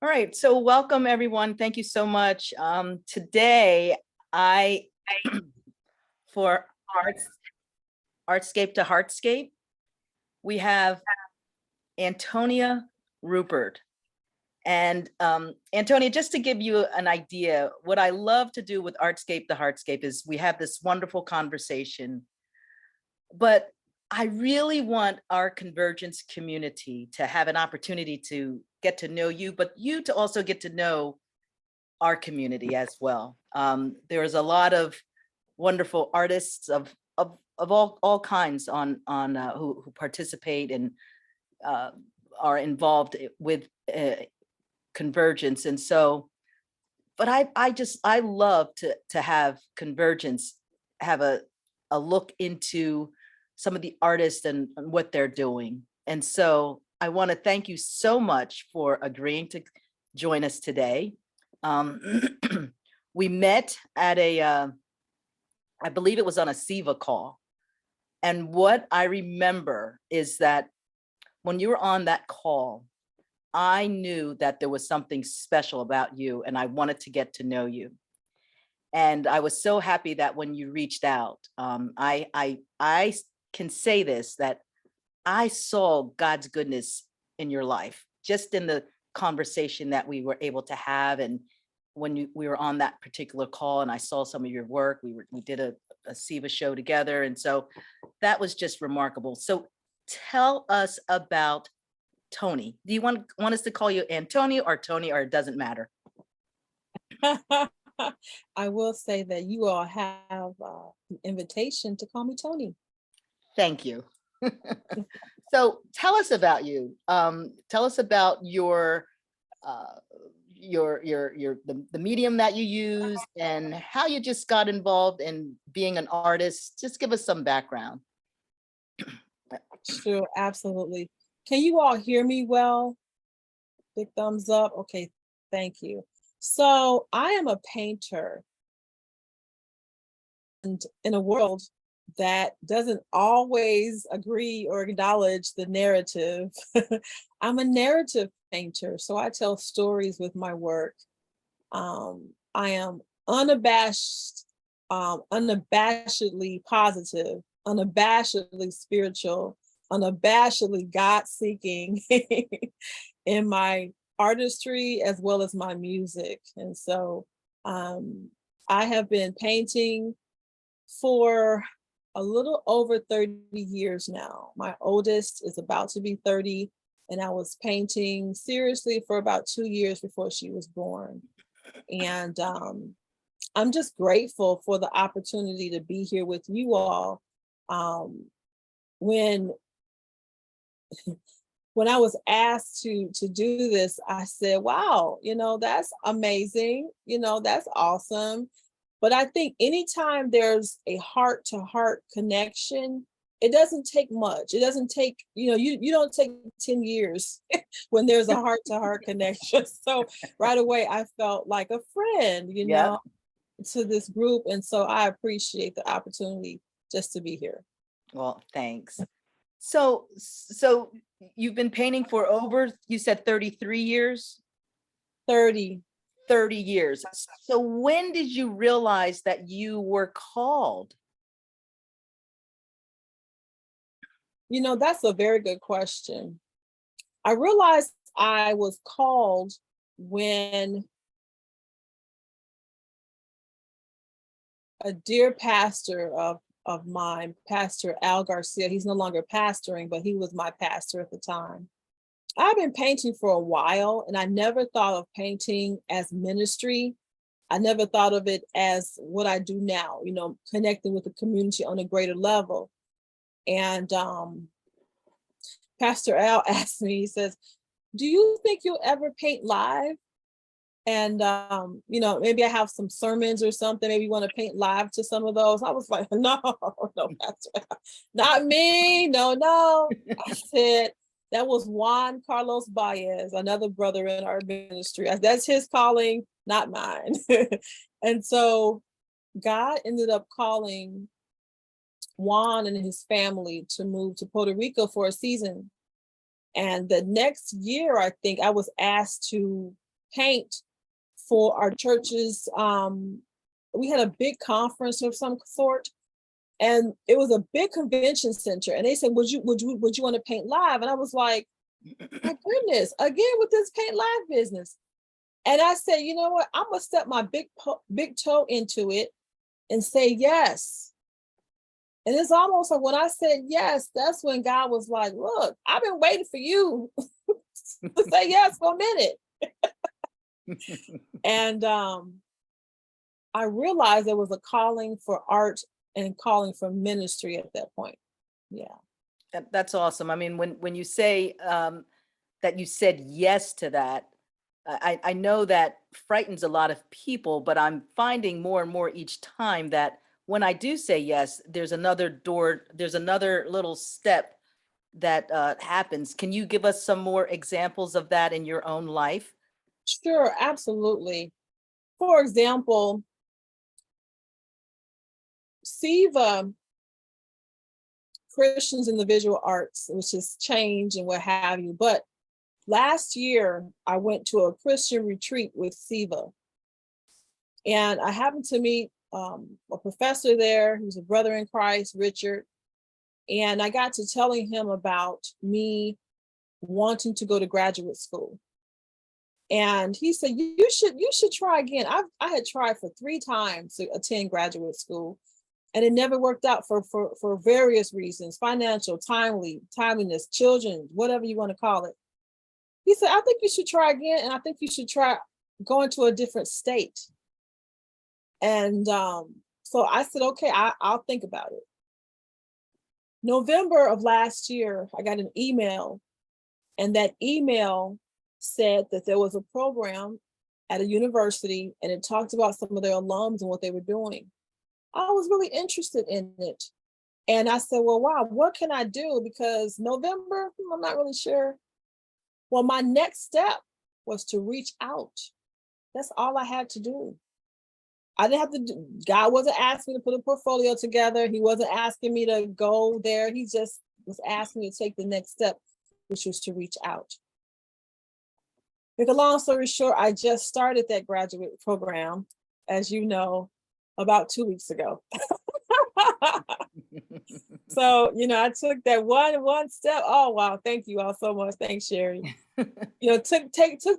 All right, so welcome everyone. Thank you so much. Today, I for Artscape to Heartscape, we have Antonia Ruppert. And Antonia, just to give you an idea, what I love to do with Artscape to Heartscape is we have this wonderful conversation, but I really want our Convergence community to have an opportunity to get to know you, but you to also get to know our community as well. There's a lot of wonderful artists of all kinds who participate and are involved with Convergence. And so, but I love to have Convergence have a look into some of the artists and what they're doing. And so I want to thank you so much for agreeing to join us today. We met at I believe it was on a SIVA call. And what I remember is that when you were on that call, I knew that there was something special about you and I wanted to get to know you. And I was so happy that when you reached out, I can say this, that I saw God's goodness in your life, just in the conversation that we were able to have. And when we were on that particular call and I saw some of your work, we did a SIVA show together. And so that was just remarkable. So tell us about Toni. Do you want us to call you Antonia or Toni, or it doesn't matter? I will say that you all have an invitation to call me Toni. Thank you. So tell us about you. Tell us about the medium that you use and how you just got involved in being an artist. Just give us some background. Sure, absolutely. Can you all hear me well? Big thumbs up. Okay, thank you. So I am a painter, and in a world that doesn't always agree or acknowledge the narrative, I'm a narrative painter. So I tell stories with my work. I am unabashed, unabashedly positive, unabashedly spiritual, unabashedly God-seeking in my artistry as well as my music. And so I have been painting for a little over 30 years now. My oldest is about to be 30, and I was painting seriously for about 2 years before she was born. And I'm just grateful for the opportunity to be here with you all. When I was asked to do this, I said, wow, that's amazing. That's awesome. But I think anytime there's a heart-to-heart connection, it doesn't take much. It doesn't take, you don't take 10 years when there's a heart-to-heart connection. So right away, I felt like a friend, Yep. to this group. And so I appreciate the opportunity just to be here. Well, thanks. So you've been painting for over, you said 33 years? 30 years. So when did you realize that you were called? That's a very good question. I realized I was called when a dear pastor of mine, Pastor Al Garcia, he's no longer pastoring, but he was my pastor at the time. I've been painting for a while, and I never thought of painting as ministry. I never thought of it as what I do now, connecting with the community on a greater level. And Pastor Al asked me, he says, do you think you'll ever paint live? And, maybe I have some sermons or something, maybe you want to paint live to some of those. I was like, no, Pastor, not me, no. I said, that was Juan Carlos Baez, another brother in our ministry. That's his calling, not mine. And so God ended up calling Juan and his family to move to Puerto Rico for a season. And the next year, I think I was asked to paint for our churches. We had a big conference of some sort, and it was a big convention center. And they said, would you want to paint live? And I was like, my goodness, again with this paint live business. And I said, you know what? I'm gonna step my big toe into it and say yes. And it's almost like when I said yes, that's when God was like, look, I've been waiting for you to say yes for a minute. And I realized there was a calling for art and calling for ministry at that point. Yeah. That's awesome. I mean, when you say that you said yes to that, I know that frightens a lot of people, but I'm finding more and more each time that when I do say yes, there's another door, there's another little step that happens. Can you give us some more examples of that in your own life? Sure, absolutely. For example, SIVA, Christians in the Visual Arts, which has changed and what have you. But last year, I went to a Christian retreat with SIVA. And I happened to meet a professor there who's a brother in Christ, Richard. And I got to telling him about me wanting to go to graduate school. And he said, you should try again. I had tried for 3 times to attend graduate school, and it never worked out for various reasons: financial, timeliness, children, whatever you want to call it. He said, I think you should try again, and I think you should try going to a different state. And so I said, okay, I'll think about it. November of last year, I got an email, and that email said that there was a program at a university, and it talked about some of their alums and what they were doing. I was really interested in it. And I said, well, wow, what can I do? Because November, I'm not really sure. Well, my next step was to reach out. That's all I had to do. I didn't have to do, God wasn't asking me to put a portfolio together. He wasn't asking me to go there. He just was asking me to take the next step, which was to reach out. Make a long story short, I just started that graduate program, as you know, about 2 weeks ago. So, I took that one step. Oh, wow. Thank you all so much. Thanks, Sherry. Took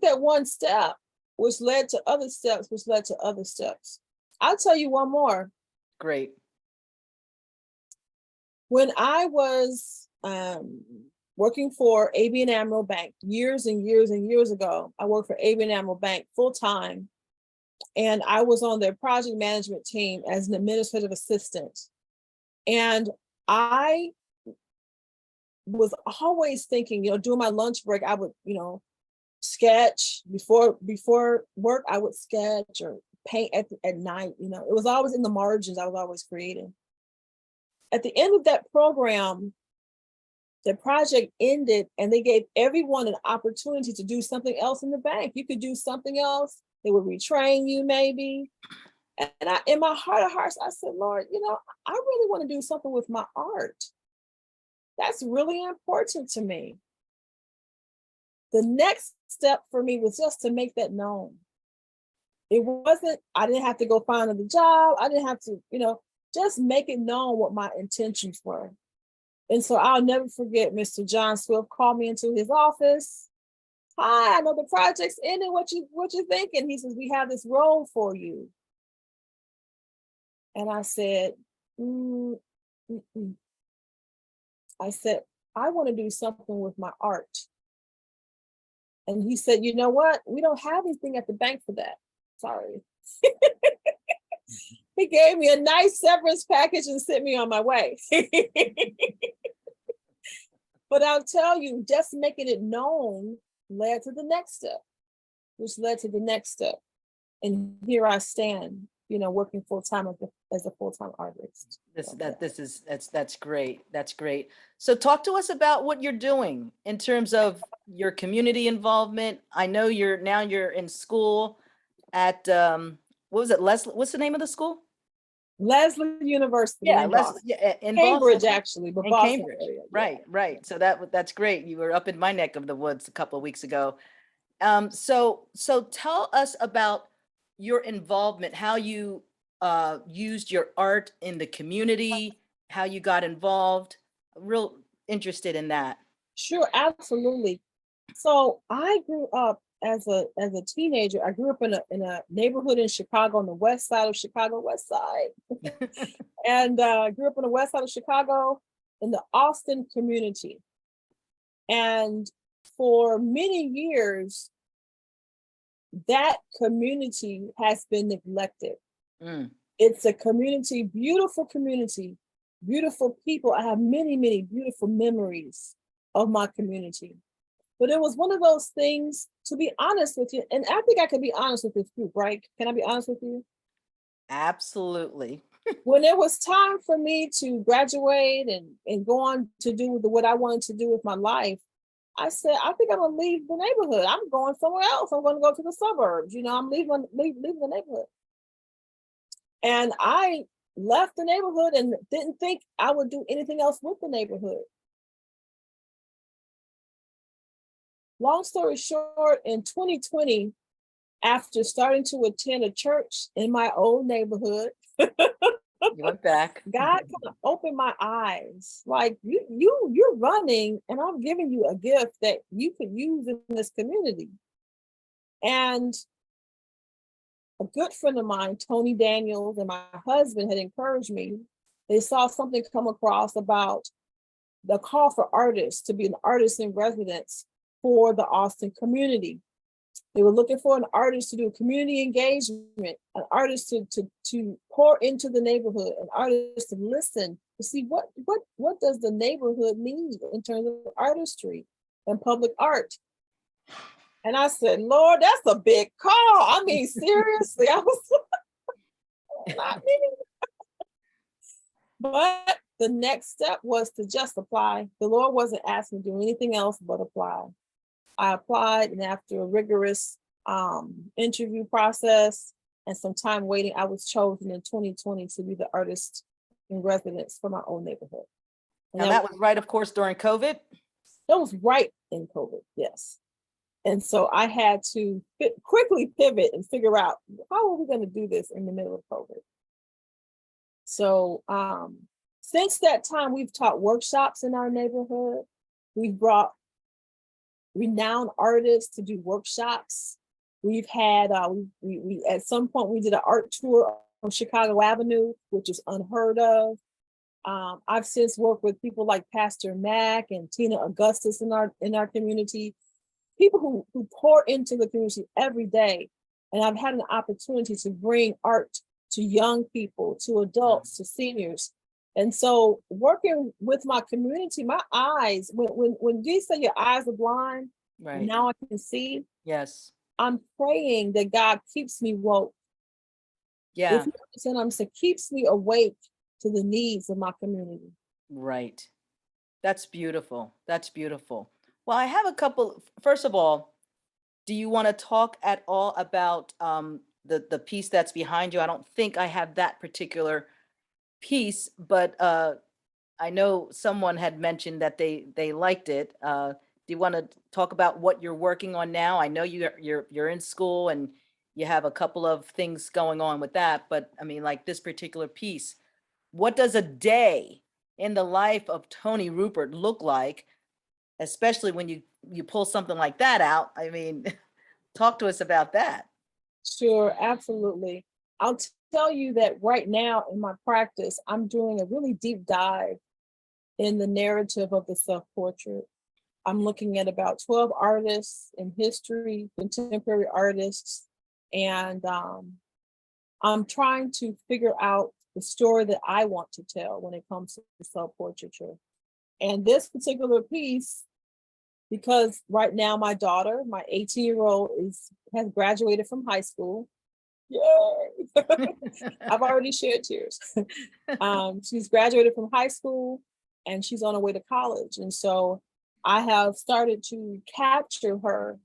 that one step, which led to other steps, which led to other steps. I'll tell you one more. Great. When I was working for ABN AMRO Bank years and years and years ago, I worked for ABN AMRO Bank full time. And I was on their project management team as an administrative assistant. And I was always thinking, during my lunch break, I would, sketch before work. I would sketch or paint at night. It was always in the margins. I was always creating. At the end of that program, the project ended, and they gave everyone an opportunity to do something else in the bank. You could do something else. They would retrain you maybe. And in my heart of hearts, I said, Lord, I really want to do something with my art. That's really important to me. The next step for me was just to make that known. I didn't have to go find another job. I didn't have to, just make it known what my intentions were. And so I'll never forget Mr. John Swift called me into his office. Hi, I know the project's ending. What you thinking? He says, we have this role for you. And I said, I said, I want to do something with my art. And he said, you know what? We don't have anything at the bank for that. Sorry. He gave me a nice severance package and sent me on my way. But I'll tell you, just making it known led to the next step, which led to the next step. And here I stand, working full time as a full-time artist. That's great. That's great. So talk to us about what you're doing in terms of your community involvement. I know you're in school at what was it, Leslie? What's the name of the school? Leslie University. Yeah, in Leslie. Boston. Yeah, in Cambridge, Boston. actually, but In Boston Cambridge. area. Right. So that's great. You were up in my neck of the woods a couple of weeks ago. So tell us about your involvement, how you used your art in the community, how you got involved. Real interested in that. Sure, absolutely. So I grew up as a teenager. I grew up in a neighborhood in Chicago, on the west side of Chicago, west side, and grew up on the west side of Chicago in the Austin community. And for many years, that community has been neglected. Mm, It's a community, beautiful people. I have many, many beautiful memories of my community. But it was one of those things, to be honest with you, and I think I can be honest with this group, right? Can I be honest with you? absolutely. When it was time for me to graduate and go on to do what I wanted to do with my life, I said, I think I'm gonna leave the neighborhood. I'm going somewhere else. I'm gonna go to the suburbs. I'm leaving the neighborhood. And I left the neighborhood and didn't think I would do anything else with the neighborhood. Long story short, in 2020, after starting to attend a church in my old neighborhood, You went back. God kind of opened my eyes. Like you're running, and I'm giving you a gift that you could use in this community. And a good friend of mine, Toni Daniels, and my husband had encouraged me. They saw something come across about the call for artists to be an artist in residence for the Austin community. They were looking for an artist to do community engagement, an artist to pour into the neighborhood, an artist to listen, to see what does the neighborhood need in terms of artistry and public art. And I said, Lord, that's a big call. I mean, seriously, I was not meaning. But the next step was to just apply. The Lord wasn't asking me to do anything else but apply. I applied, and after a rigorous interview process and some time waiting, I was chosen in 2020 to be the artist in residence for my own neighborhood. And And that was right, of course, during COVID. that was right in COVID, yes. And so I had to quickly pivot and figure out how are we going to do this in the middle of COVID. So since that time, we've taught workshops in our neighborhood. We've brought renowned artists to do workshops. We've had we at some point we did an art tour on Chicago Avenue, which is unheard of. I've since worked with people like Pastor Mack and Tina Augustus in our community, people who pour into the community every day. And I've had an opportunity to bring art to young people, to adults, to seniors. And so working with my community, my eyes, when you say your eyes are blind, Right. now I can see. Yes. I'm praying that God keeps me woke. Yeah. If you understand, I'm saying keeps me awake to the needs of my community. Right. That's beautiful. That's beautiful. Well, I have a couple. First of all, do you want to talk at all about the piece that's behind you? I don't think I have that particular piece, but I know someone had mentioned that they liked it. Do you want to talk about what you're working on now? I know you're in school and you have a couple of things going on with that, but I mean, like this particular piece, what does a day in the life of Toni Ruppert look like, especially when you pull something like that out? I mean, talk to us about that. Sure, absolutely. I'll tell you that right now in my practice, I'm doing a really deep dive in the narrative of the self-portrait. I'm looking at about 12 artists in history, contemporary artists, and I'm trying to figure out the story that I want to tell when it comes to self-portraiture. And this particular piece, because right now my daughter, my 18-year-old, has graduated from high school. Yay! I've already shed tears. She's graduated from high school and she's on her way to college. And so I have started to capture her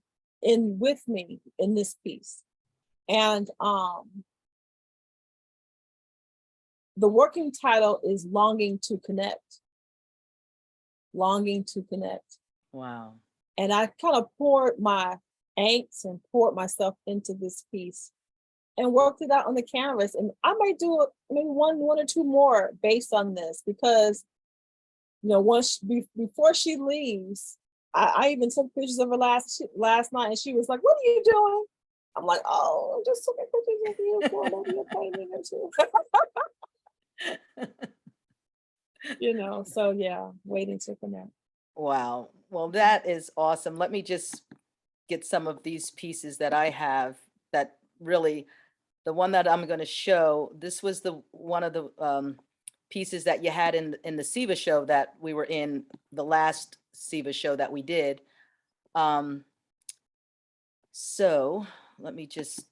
with me in this piece. And the working title is Longing to Connect. Longing to Connect. Wow. And I kind of poured my angst and poured myself into this piece and worked it out on the canvas. And I might do maybe one or two more based on this, because before she leaves, I even took pictures of her last night, and she was like, "What are you doing?" I'm like, "Oh, I'm just taking pictures of you for maybe a painting or two." So yeah, waiting to connect. Wow. Well, that is awesome. Let me just get some of these pieces that I have that really, the one that I'm going to show, this was the one of the pieces that you had in the SIVA show that we were in, the last SIVA show that we did. So let me just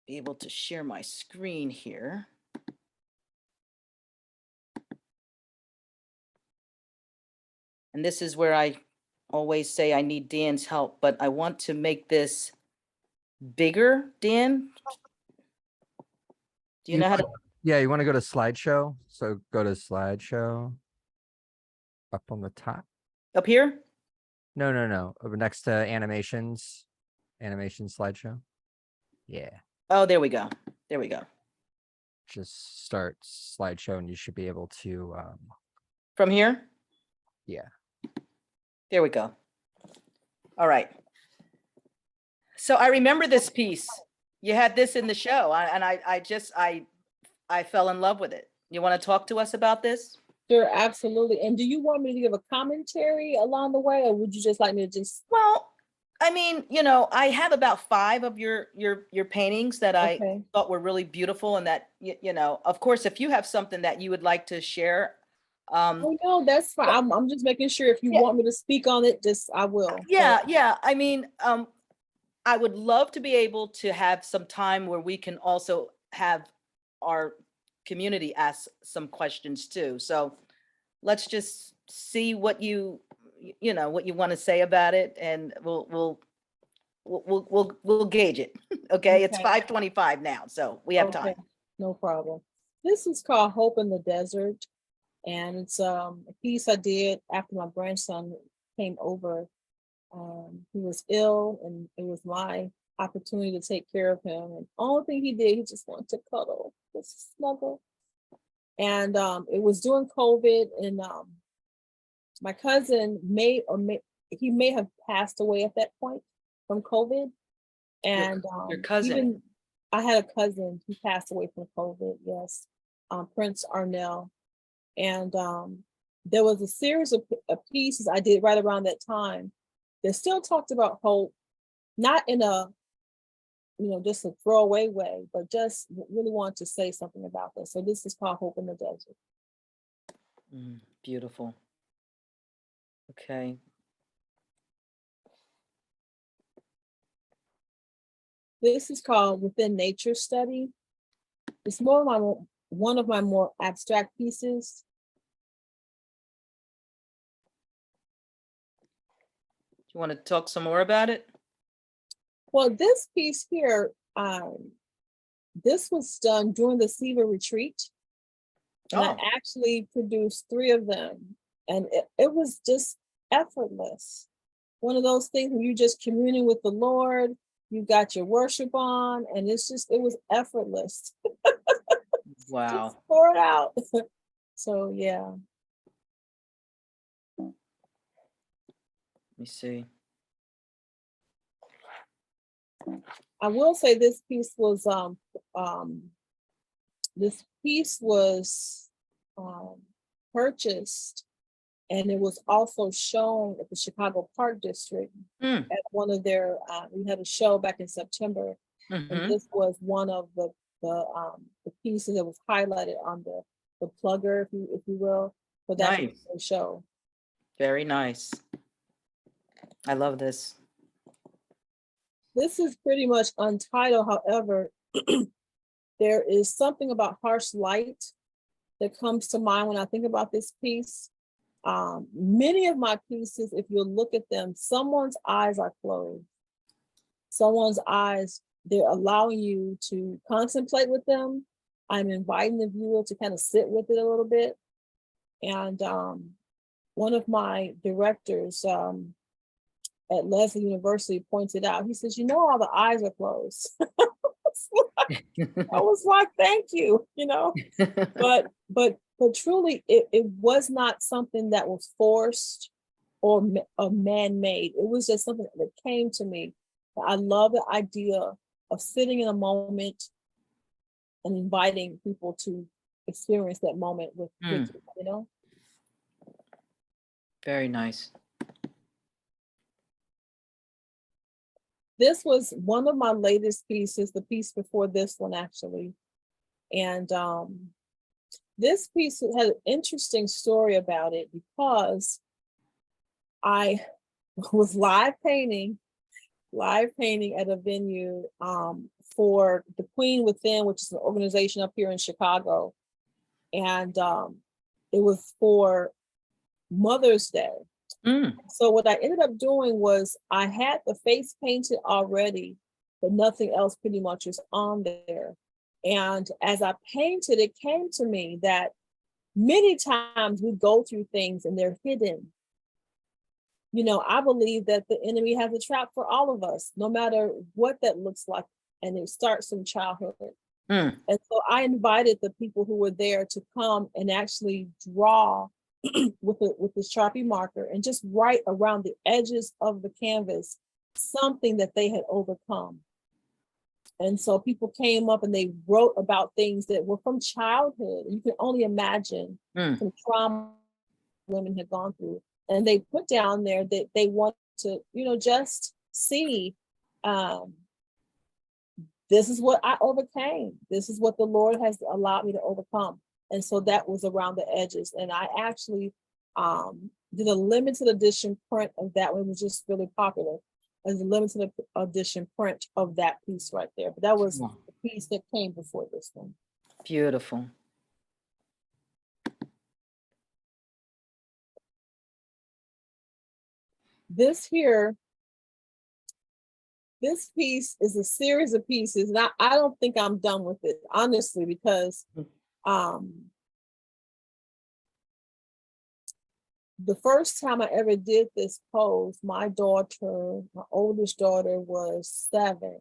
be able to share my screen here. And this is where I always say I need Dan's help, but I want to make this bigger. Dan, do you know how to? Yeah, you want to go to slideshow? So go to slideshow up on the top. Up here? No. Over next to animations, animation slideshow. Yeah, Oh, there we go. There we go. just start slideshow and you should be able to, From here? yeah. There we go. All right. So I remember this piece. You had this in the show, and I fell in love with it. You want to talk to us about this? Sure, absolutely. And do you want me to give a commentary along the way, or would you just like me to just? Well, I mean, I have about 5 of your paintings that I Okay. thought were really beautiful, and that of course, if you have something that you would like to share. Oh no, that's fine. I'm just making sure if you Yeah. want me to speak on it, just I will. Yeah. I mean, I would love to be able to have some time where we can also have our community ask some questions too. So let's just see what what you want to say about it, and we'll gauge it. Okay, it's Okay. 5:25 now, so we have time. Okay, no problem. This is called Hope in the Desert, and it's a piece I did after my grandson came over. He was ill, and it was my opportunity to take care of him. And only thing he did, he just wanted to cuddle, just snuggle. And it was during COVID, and my cousin he may have passed away at that point from COVID. And Your cousin. even I had a cousin who passed away from COVID. Yes, Prince Arnell. And there was a series of pieces I did right around that time that still talked about hope, not in a just a throwaway way, but just really want to say something about this. So this is called Hope in the Desert. Beautiful. Okay. This is called Within Nature Study. It's one of my more abstract pieces. Do you want to talk some more about it? Well, this piece here, this was done during the SIVA retreat. And I actually produced 3 of them. And it was just effortless. One of those things when you're just communing with the Lord, you got your worship on, and it was effortless. Wow. Just pour it out. So yeah. Let me see. I will say this piece was purchased, and it was also shown at the Chicago Park District at one of their we had a show back in September, and this was one of the pieces that was highlighted on the plugger, if you will, for that show. Very nice. I love this. This is pretty much untitled. However, there is something about harsh light that comes to mind when I think about this piece. Many of my pieces, if you look at them, someone's eyes are closed. Someone's eyes, they're allowing you to contemplate with them. I'm inviting the viewer to kind of sit with it a little bit. And one of my directors, at Leslie University pointed out. He says, all the eyes are closed. I was like, thank you, but truly it was not something that was forced or man-made. It was just something that came to me. I love the idea of sitting in a moment and inviting people to experience that moment with you. Very nice. This was one of my latest pieces, the piece before this one actually. And this piece had an interesting story about it because I was live painting at a venue for the Queen Within, which is an organization up here in Chicago. And it was for Mother's Day. So what I ended up doing was I had the face painted already, but nothing else pretty much was on there. And as I painted, it came to me that many times we go through things and they're hidden. I believe that the enemy has a trap for all of us, no matter what that looks like. And it starts in childhood. And so I invited the people who were there to come and actually draw with the Sharpie marker and just write around the edges of the canvas something that they had overcome. And so people came up and they wrote about things that were from childhood. You can only imagine some trauma women had gone through. And they put down there that they want to, just see, this is what I overcame. This is what the Lord has allowed me to overcome. And so that was around the edges. And I actually did a limited edition print of that one. It was just really popular. As a limited edition print of that piece right there. But that was the piece that came before this one. Beautiful. This piece is a series of pieces. And I don't think I'm done with it, honestly, because the first time I ever did this pose, my oldest daughter was 7.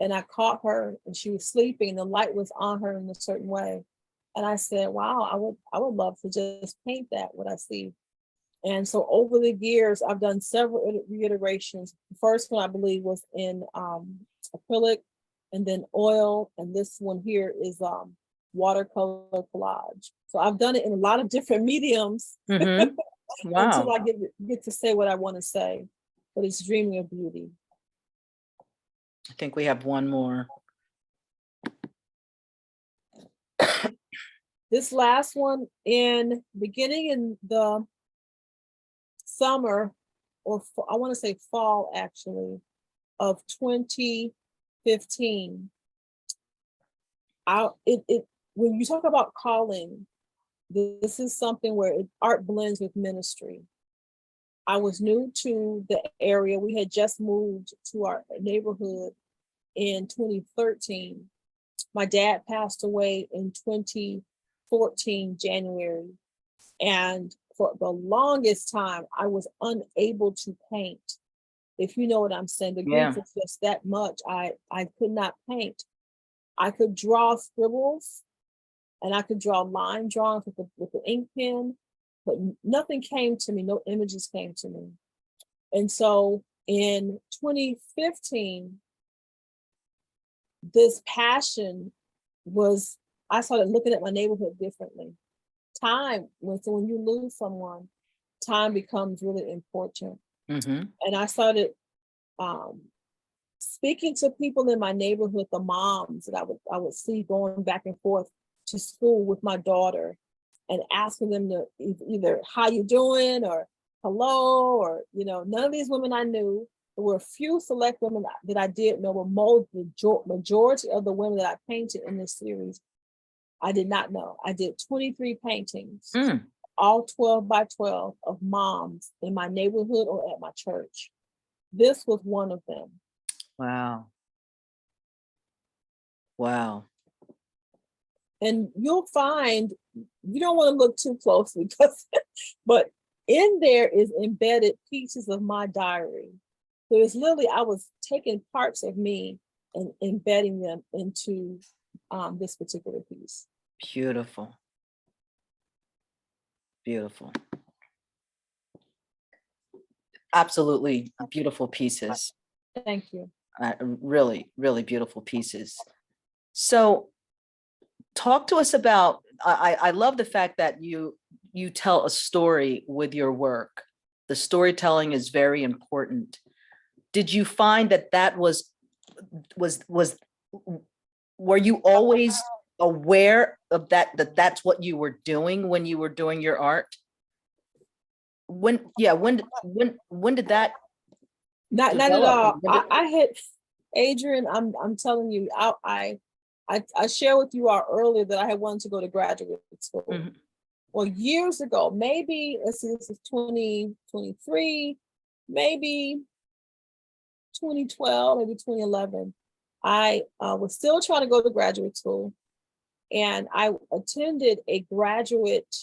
And I caught her and she was sleeping and the light was on her in a certain way. And I said, wow, I would love to just paint that, what I see. And so over the years, I've done several reiterations. The first one I believe was in acrylic and then oil. And this one here is watercolor collage. So I've done it in a lot of different mediums Wow. until I get to say what I want to say. But it's dreaming of beauty. I think we have one more. This last one beginning in the summer, or I want to say fall actually, of 2015. When you talk about calling, this is something where art blends with ministry. I was new to the area. We had just moved to our neighborhood in 2013. My dad passed away in 2014, January. And for the longest time, I was unable to paint. If you know what I'm saying, the grief was just that much. I could not paint. I could draw scribbles and I could draw line drawings with the ink pen, but nothing came to me, no images came to me. And so in 2015, this passion I started looking at my neighborhood differently. When you lose someone, time becomes really important. And I started speaking to people in my neighborhood, the moms that I would see going back and forth to school with my daughter, and asking them to either how you doing or hello, or none of these women I knew. There were a few select women that I did know, but the majority of the women that I painted in this series, I did not know. I did 23 paintings, all 12 by 12 of moms in my neighborhood or at my church. This was one of them. Wow. Wow. And you'll find, you don't want to look too closely, but in there is embedded pieces of my diary. So it's literally, I was taking parts of me and embedding them into this particular piece. Beautiful. Beautiful. Absolutely beautiful pieces. Thank you. Really, really beautiful pieces. So talk to us about, I love the fact that you tell a story with your work. The storytelling is very important. Did you find that were you always aware of that's what you were doing when you were doing your art? When did that Not at develop? all. I had, Adrian, I'm telling you, I shared with you all earlier that I had wanted to go to graduate school. Mhm. Well, years ago, maybe, let's see, this is 2023, maybe 2012, maybe 2011. I was still trying to go to graduate school, and I attended a graduate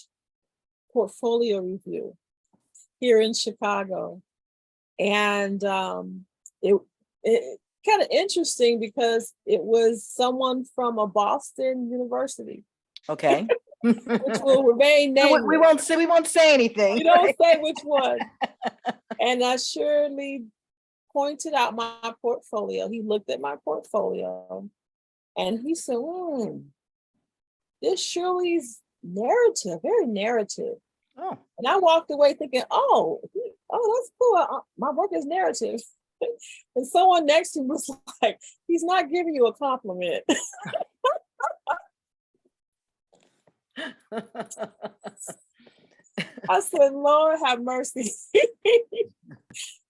portfolio review here in Chicago. And it kind of interesting because it was someone from a Boston university, Okay. which will remain nameless. We won't say anything. We don't say which one. And I surely pointed out my portfolio. He looked at my portfolio and he said, this surely is narrative, very narrative. Oh. And I walked away thinking, oh, that's cool. My work is narrative. And someone next to me was like, he's not giving you a compliment. I said, Lord have mercy.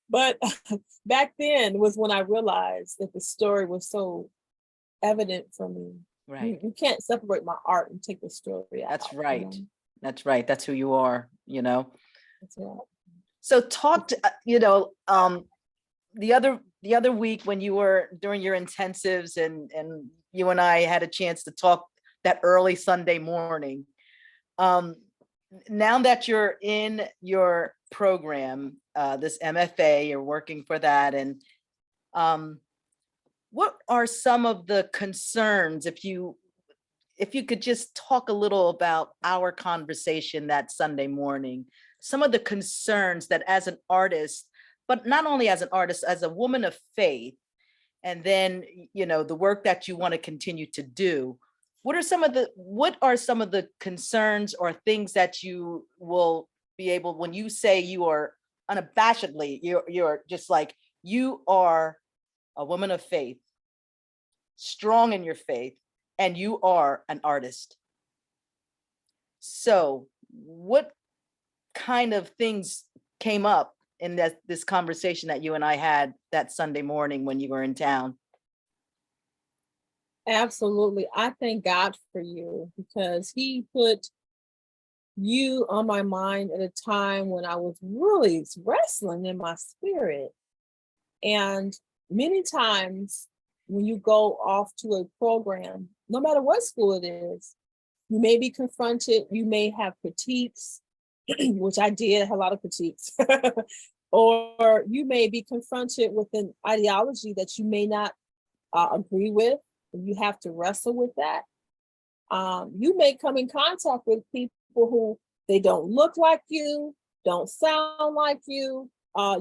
But back then was when I realized that the story was so evident for me. Right. You can't separate my art and take the story out. That's right. You know? That's right. That's who you are, you know. That's right. So talk to, the other week when you were during your intensives and you and I had a chance to talk that early Sunday morning. Now that you're in your program, this MFA, you're working for that, and what are some of the concerns, if you could just talk a little about our conversation that Sunday morning, some of the concerns that as an artist, but not only as an artist, as a woman of faith, and then, the work that you want to continue to do, what are some of the concerns or things that you will be able, when you say you are unabashedly, you're just like, you are a woman of faith, strong in your faith, and you are an artist. So what kind of things came up in this conversation that you and I had that Sunday morning when you were in town? Absolutely. I thank God for you because he put you on my mind at a time when I was really wrestling in my spirit. And many times when you go off to a program, no matter what school it is, you may be confronted, you may have critiques, which I did, I had a lot of critiques, or you may be confronted with an ideology that you may not agree with. You have to wrestle with that. You may come in contact with people who they don't look like you, don't sound like you.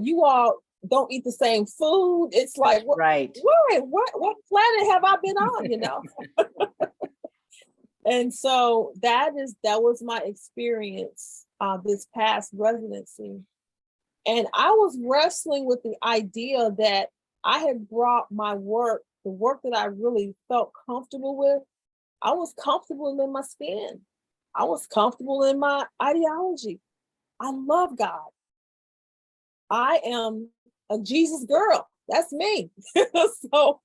You all don't eat the same food. It's like, right. What planet have I been on? And so that was my experience this past residency. And I was wrestling with the idea that I had brought my work, the work that I really felt comfortable with. I was comfortable in my skin. I was comfortable in my ideology. I love God. I am a Jesus girl. That's me. So,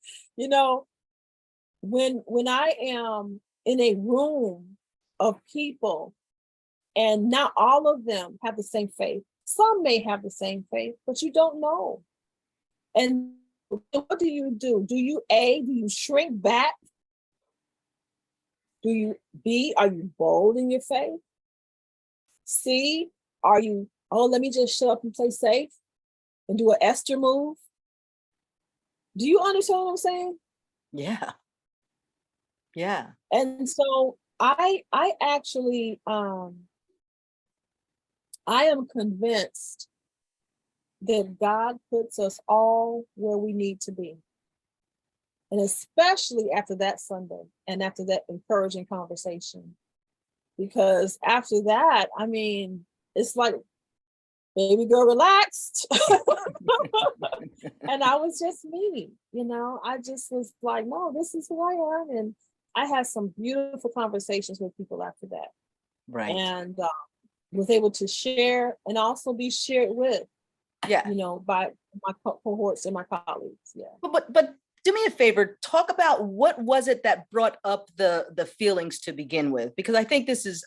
when I am in a room of people and not all of them have the same faith, some may have the same faith, but you don't know. And what do? Do you shrink back? Are you bold in your faith? C, are you oh, let me just show up and play safe and do an Esther move. Do you understand what I'm saying? Yeah. Yeah. And so I actually I am convinced that God puts us all where we need to be. And especially after that Sunday and after that encouraging conversation. Because after that, I mean, it's like, baby girl, relaxed. And I was just me, you know, I just was like, no, this is who I am. And I had some beautiful conversations with people after that. Right. And was able to share and also be shared with, Yeah. you know, by my cohorts and my colleagues. Yeah. But do me a favor, talk about what was it that brought up the feelings to begin with, because I think this is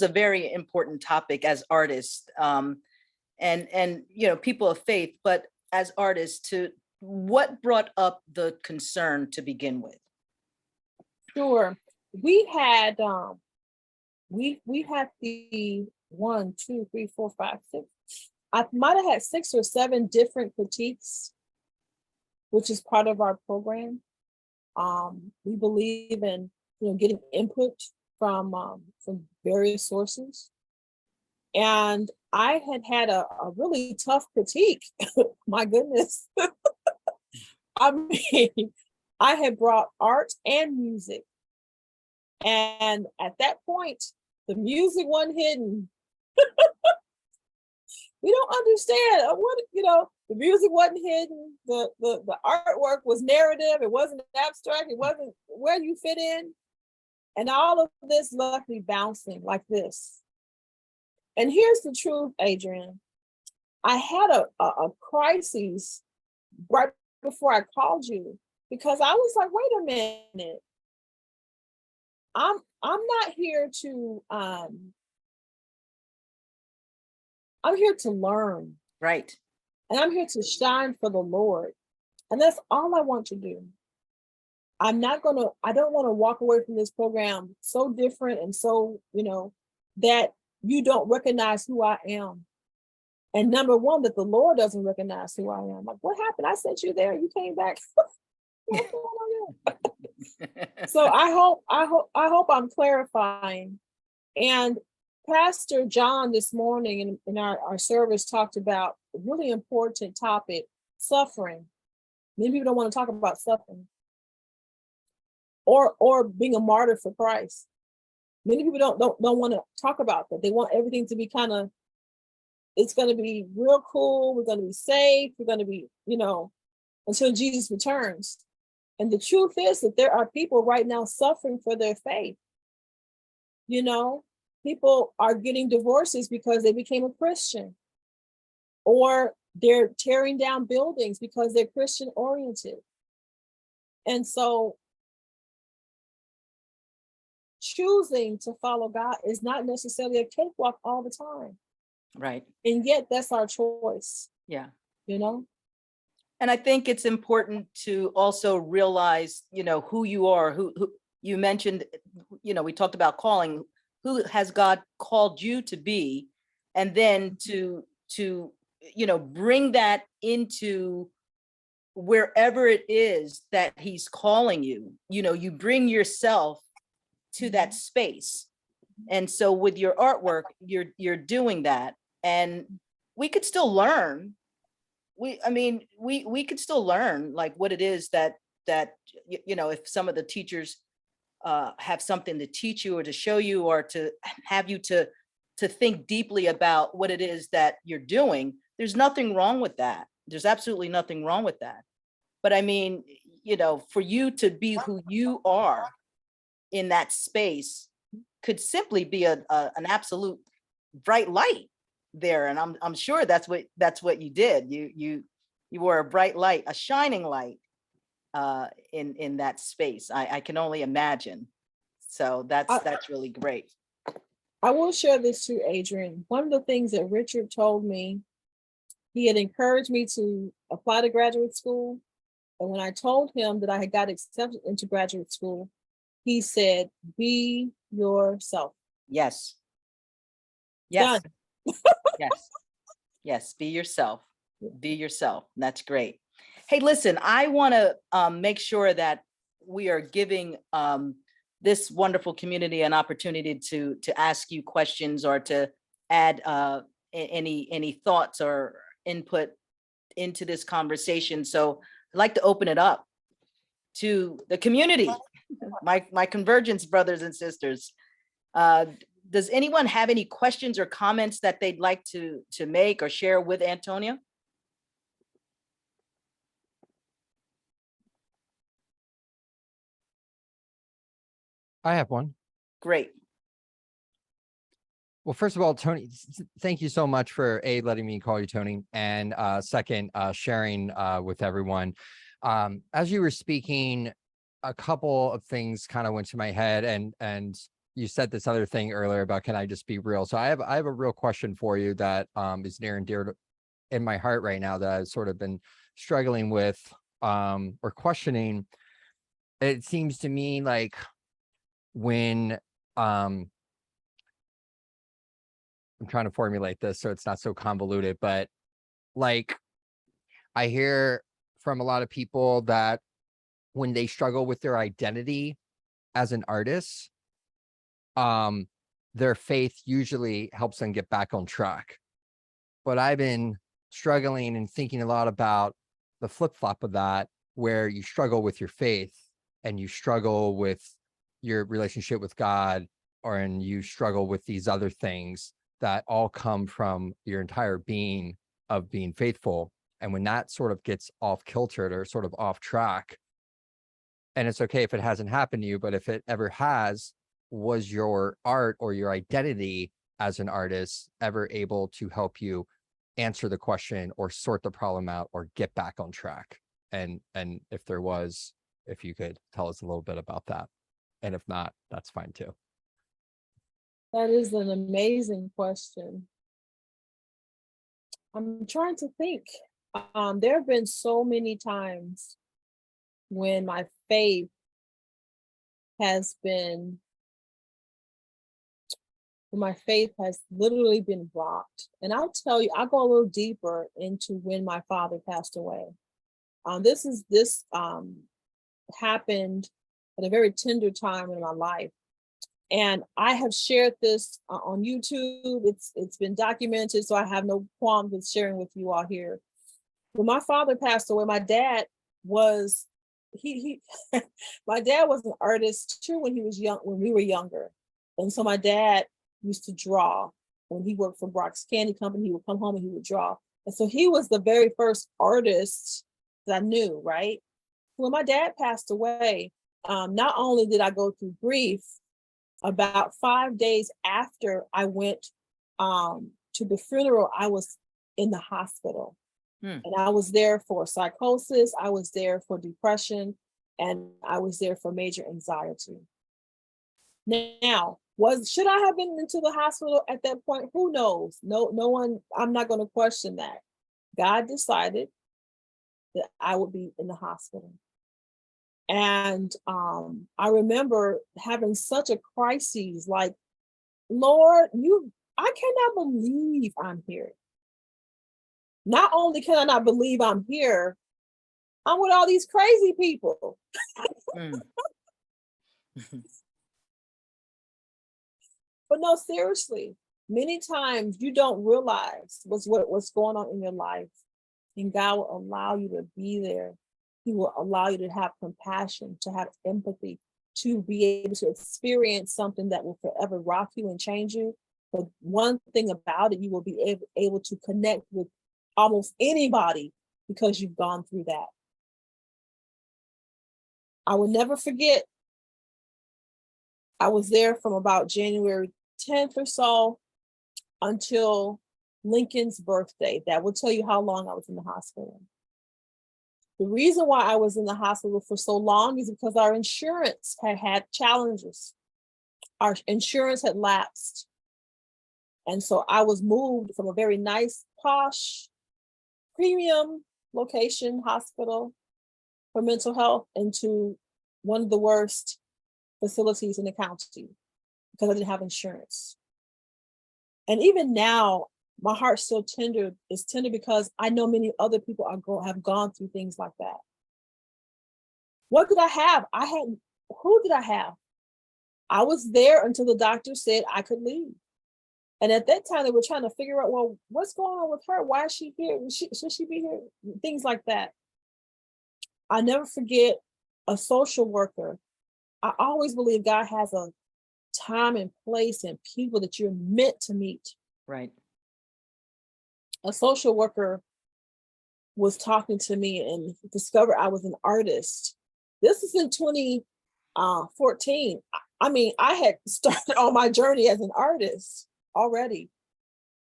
a very important topic as artists, and you know, people of faith, but as artists, to what brought up the concern to begin with? Sure. We had we had the 1, 2, 3, 4, 5, 6. I might have had 6 or 7 different critiques, which is part of our program. We believe in, you know, getting input from various sources. And I had a really tough critique. My goodness. I mean, I had brought art and music. And at that point, the music wasn't hidden. We don't understand what, you know, the music wasn't hidden. The artwork was narrative. It wasn't abstract. It wasn't where you fit in. And all of this left me bouncing like this. And here's the truth, Adrian. I had a crisis right before I called you, because I was like, wait a minute. I'm not here to I'm here to learn. Right. And I'm here to shine for the Lord. And that's all I want to do. I don't want to walk away from this program so different and so, you know, that you don't recognize who I am. And number one, that the Lord doesn't recognize who I am. Like, what happened? I sent you there. You came back. What's going on here? So I hope I'm clarifying. And Pastor John this morning in our service talked about a really important topic, suffering. Many people don't want to talk about suffering or being a martyr for Christ. Many people don't want to talk about that. They want everything to be kind of, it's going to be real cool. We're going to be safe. We're going to be, you know, until Jesus returns. And the truth is that there are people right now suffering for their faith. You know, people are getting divorces because they became a Christian, or they're tearing down buildings because they're Christian oriented. And so choosing to follow God is not necessarily a cakewalk all the time. Right. And yet that's our choice. Yeah. You know? And I think it's important to also realize, you know, who you are, who you mentioned, you know, we talked about calling, who has God called you to be, and then to, you know, bring that into wherever it is that he's calling you. You know, you bring yourself to that space. And so with your artwork, you're doing that. And we could still learn. We could still learn like what it is that you know, if some of the teachers have something to teach you or to show you or to have you to think deeply about what it is that you're doing, there's nothing wrong with that. There's absolutely nothing wrong with that. But I mean, you know, for you to be who you are in that space could simply be an absolute bright light there. And I'm sure that's what you did. You were a bright light, a shining light in that space. I can only imagine. So that's really great. I will share this too, Adrian. One of the things that Richard told me, he had encouraged me to apply to graduate school. And when I told him that I had got accepted into graduate school, he said, be yourself. Yes. Yes. Done. Yes. Yes, be yourself. Be yourself. That's great. Hey, listen, I want to make sure that we are giving this wonderful community an opportunity to ask you questions or to add any thoughts or input into this conversation. So I'd like to open it up to the community, my Convergence brothers and sisters. Does anyone have any questions or comments that they'd like to make or share with Antonia? I have one. Great. Well, first of all, Toni, thank you so much for letting me call you Toni, and second, sharing with everyone. As you were speaking, a couple of things kind of went to my head, and you said this other thing earlier about, can I just be real? So I have a real question for you that is near and dear in my heart right now, that I've sort of been struggling with or questioning. It seems to me like when I'm trying to formulate this so it's not so convoluted, but like I hear from a lot of people that when they struggle with their identity as an artist, their faith usually helps them get back on track. But I've been struggling and thinking a lot about the flip-flop of that, where you struggle with your faith and you struggle with your relationship with God, and you struggle with these other things that all come from your entire being of being faithful. And when that sort of gets off kiltered or sort of off track, and it's okay if it hasn't happened to you, but if it ever has, was your art or your identity as an artist ever able to help you answer the question or sort the problem out or get back on track? And if there was, if you could tell us a little bit about that. And if not, that's fine too. That is an amazing question. I'm trying to think. There have been so many times when my faith has literally been rocked. And I'll tell you, I'll go a little deeper into when my father passed away. This happened at a very tender time in my life. And I have shared this on YouTube. It's been documented, so I have no qualms with sharing with you all here. When my father passed away, my dad was my dad was an artist too when he was young, when we were younger. And so my dad used to draw. When he worked for Brachs Candy Company, he would come home and he would draw. And so he was the very first artist that I knew, right? When my dad passed away, not only did I go through grief, about 5 days after I went to the funeral, I was in the hospital. And I was there for psychosis, I was there for depression, and I was there for major anxiety. Now, should I have been into the hospital at that point? Who knows? No one, I'm not going to question that. God decided that I would be in the hospital. And I remember having such a crisis, like, Lord, I cannot believe I'm here. Not only can I not believe I'm here, I'm with all these crazy people. But no, seriously, many times you don't realize what's going on in your life, and God will allow you to be there. He will allow you to have compassion, to have empathy, to be able to experience something that will forever rock you and change you. But one thing about it, you will be able to connect with almost anybody because you've gone through that. I will never forget, I was there from about January 10th or so until Lincoln's birthday. That will tell you how long I was in the hospital. The reason why I was in the hospital for so long is because our insurance had challenges. Our insurance had lapsed. And so I was moved from a very nice, posh, premium location hospital for mental health into one of the worst facilities in the county because I didn't have insurance. And even now, my heart's still tender. It's tender because I know many other people have gone through things like that. What did I have? Who did I have? I was there until the doctor said I could leave. And at that time, they were trying to figure out, well, what's going on with her? Why is she here? Should she be here? Things like that. I never forget a social worker. I always believe God has a time and place and people that you're meant to meet. Right. A social worker was talking to me and discovered I was an artist. This is in 2014. I mean, I had started on my journey as an artist already.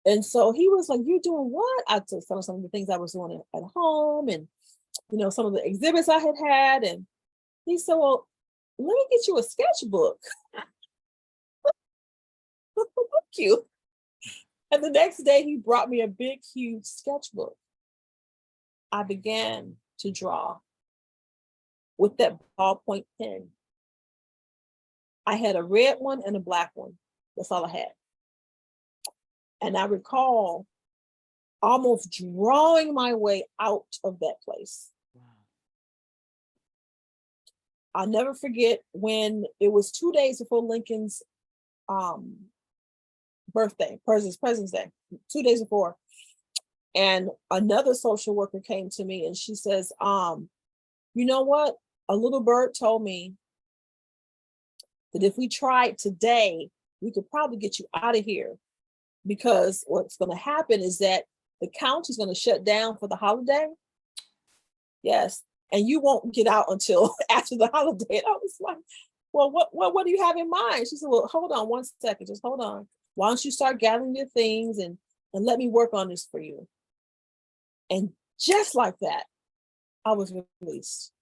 And so he was like, "You doing what?" I told some of the things I was doing at home and, some of the exhibits I had. And he said, "Well, let me get you a sketchbook." Thank you. And the next day he brought me a big, huge sketchbook. I began to draw with that ballpoint pen. I had a red one and a black one. That's all I had. And I recall almost drawing my way out of that place. Wow. I'll never forget when it was 2 days before Lincoln's birthday, President's Day, 2 days before. And another social worker came to me and she says, "You know what? A little bird told me that if we tried today, we could probably get you out of here, because what's going to happen is that the county's going to shut down for the holiday." Yes. "And you won't get out until after the holiday." And I was like, "Well, what do you have in mind?" She said, "Well, hold on one second. Just hold on. Why don't you start gathering your things and let me work on this for you?" And just like that, I was released.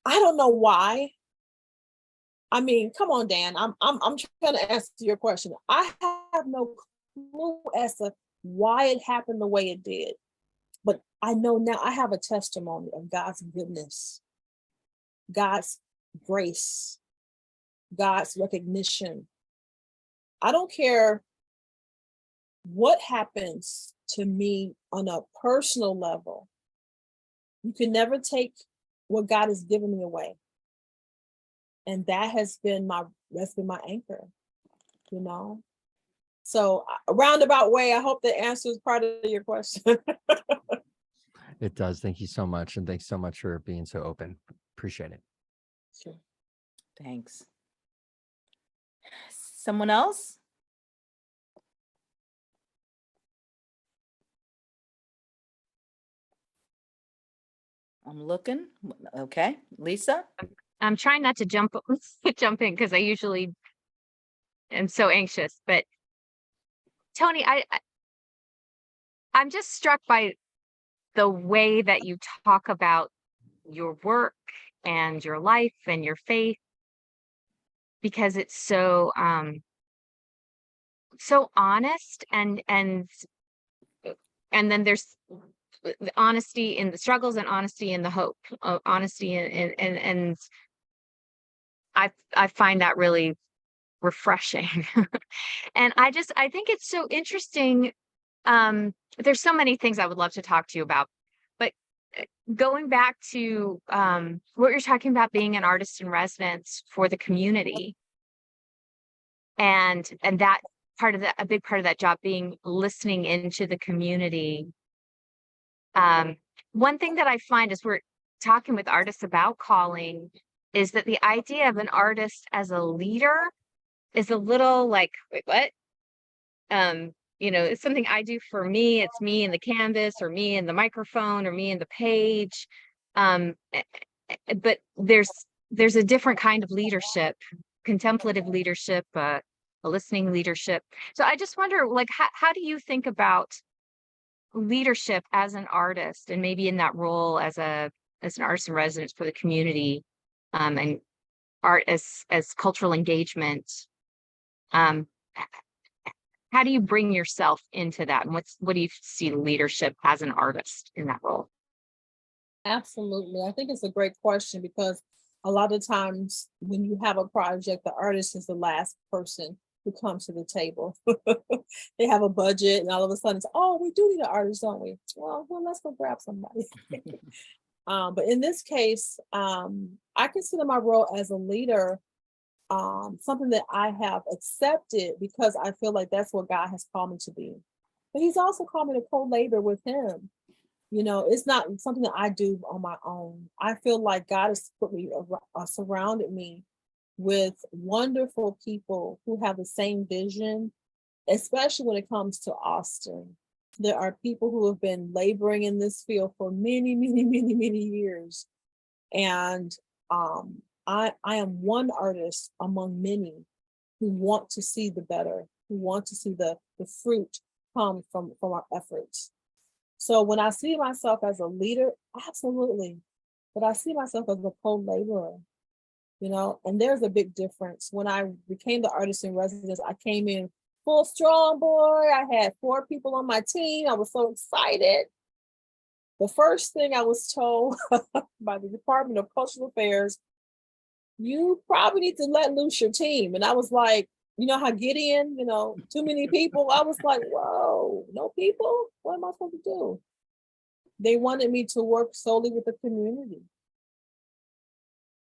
I don't know why. I mean, come on, Dan. I'm trying to answer your question. I have no clue as to why it happened the way it did. But I know now I have a testimony of God's goodness, God's grace, God's recognition. I don't care what happens to me on a personal level. You can never take what God has given me away. And that has been my anchor, So a roundabout way, I hope that answers part of your question. It does. Thank you so much. And thanks so much for being so open. Appreciate it. Sure. Thanks. Someone else? I'm looking. Okay. Lisa? I'm trying not to jump in because I usually am so anxious. But Toni, I'm just struck by the way that you talk about your work and your life and your faith, because it's so honest, and then there's the honesty in the struggles and honesty in the hope, honesty and I find that really refreshing. And I think it's so interesting. There's so many things I would love to talk to you about, but going back to what you're talking about, being an artist in residence for the community, and that part of that, a big part of that job being listening into the community. One thing that I find as we're talking with artists about calling is that the idea of an artist as a leader is a little like, wait, what? It's something I do for me. It's me and the canvas, or me and the microphone, or me and the page. But there's a different kind of leadership, contemplative leadership, a listening leadership. So I just wonder, like, how do you think about leadership as an artist, and maybe in that role as an artist in residence for the community, and art as cultural engagement? How do you bring yourself into that, and what do you see leadership as an artist in that role? Absolutely. I think it's a great question, because a lot of times when you have a project, the artist is the last person who come to the table. They have a budget and all of a sudden it's, oh, we do need an artist, don't we? Well, let's go grab somebody. But in this case, I consider my role as a leader something that I have accepted because I feel like that's what God has called me to be. But he's also called me to co-labor with him. You know, it's not something that I do on my own. I feel like God has put me, surrounded me with wonderful people who have the same vision, especially when it comes to Austin. There are people who have been laboring in this field for many, many, many, many years. And I am one artist among many who want to see the better, who want to see the fruit come from our efforts. So when I see myself as a leader, absolutely. But I see myself as a co-laborer, you know, and there's a big difference. When I became the artist in residence, I came in full strong, boy. I had 4 people on my team. I was so excited. The first thing I was told by the Department of Cultural Affairs, you probably need to let loose your team. And I was like, you know how Gideon, you know, too many people. I was like, whoa, no people? What am I supposed to do? They wanted me to work solely with the community.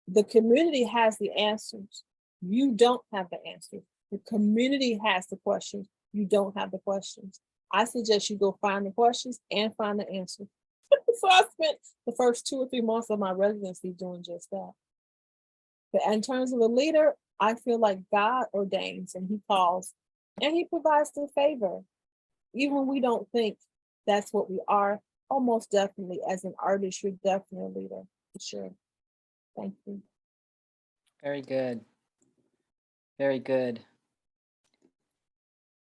The community has the answers. You don't have the answers. The community has the questions. You don't have the questions. I suggest you go find the questions and find the answers. So I spent the first 2 or 3 months of my residency doing just that. But in terms of a leader, I feel like God ordains and he calls and he provides the favor. Even when we don't think that's what we are, almost definitely as an artist, you're definitely a leader, for sure. Thank you. Very good. Very good.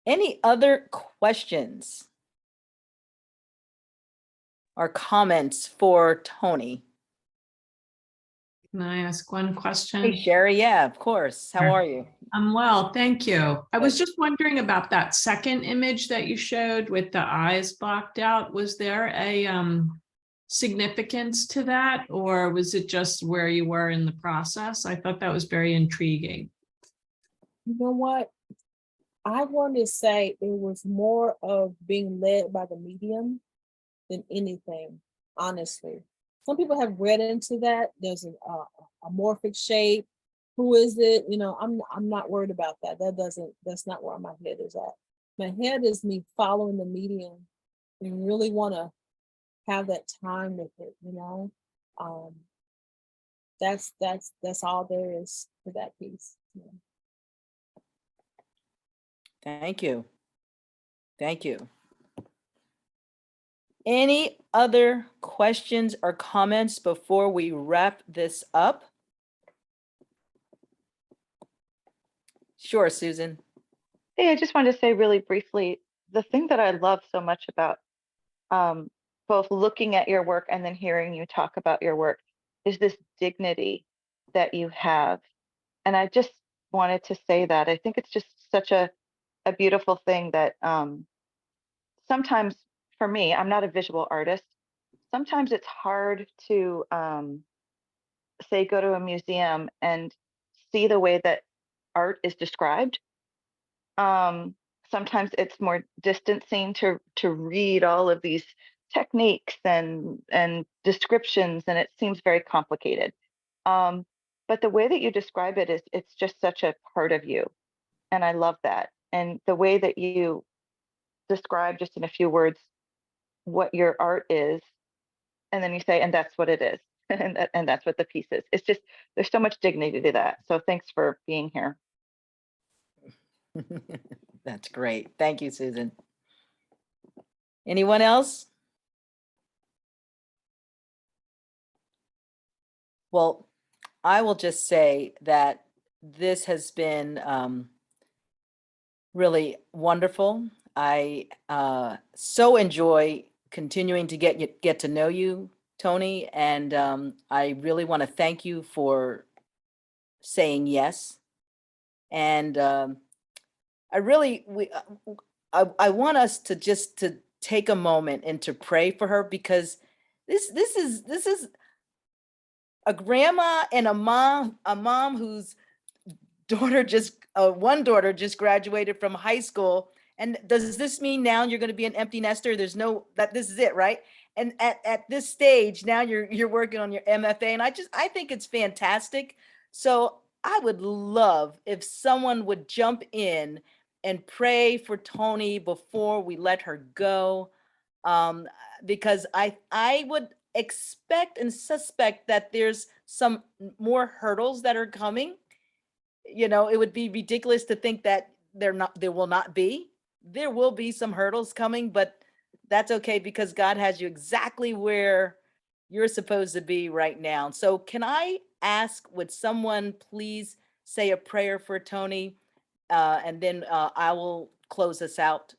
Any other questions or comments for Toni? Can I ask one Hey, question? Sherry. Yeah, of course. How Sure. are you? I'm well, thank you. I was Good. just wondering about that second image that you showed with the eyes blocked out. Was there a significance to that, or was it just where you were in the process? I thought that was very intriguing. You know what? I want to say it was more of being led by the medium than anything, honestly. Some people have read into that. There's a amorphic shape. Who is it? You know, I'm not worried about that. That's not where my head is at. My head is me following the medium and really want to have that time with it, you know. That's all there is to that piece. Yeah. Thank you. Thank you. Any other questions or comments before we wrap this up? Sure, Susan. Hey, I just wanted to say really briefly, the thing that I love so much about both looking at your work and then hearing you talk about your work is this dignity that you have. And I just wanted to say that. I think it's just such a beautiful thing that sometimes for me, I'm not a visual artist. Sometimes it's hard to say, go to a museum and see the way that art is described. Sometimes it's more distancing to read all of these techniques and descriptions, and it seems very complicated. But the way that you describe it is, it's just such a part of you, and I love that. And the way that you describe just in a few words what your art is, and then you say, and that's what it is, and that's what the piece is. It's just, there's so much dignity to that. So thanks for being here. That's great. Thank you, Susan. Anyone else? Well, I will just say that this has been really wonderful. I so enjoy continuing to get to know you, Toni, and I really want to thank you for saying yes. And I really I want us to just to take a moment and to pray for her, because this is a grandma and a mom who's one daughter just graduated from high school. And does this mean now you're going to be an empty nester? There's no, that this is it, right? And at this stage, now you're working on your MFA. And I think it's fantastic. So I would love if someone would jump in and pray for Toni before we let her go. Because I would expect and suspect that there's some more hurdles that are coming. You know, it would be ridiculous to think that there will not be. There will be some hurdles coming, but that's okay because God has you exactly where you're supposed to be right now. So can I ask, would someone please say a prayer for Toni? And then I will close us out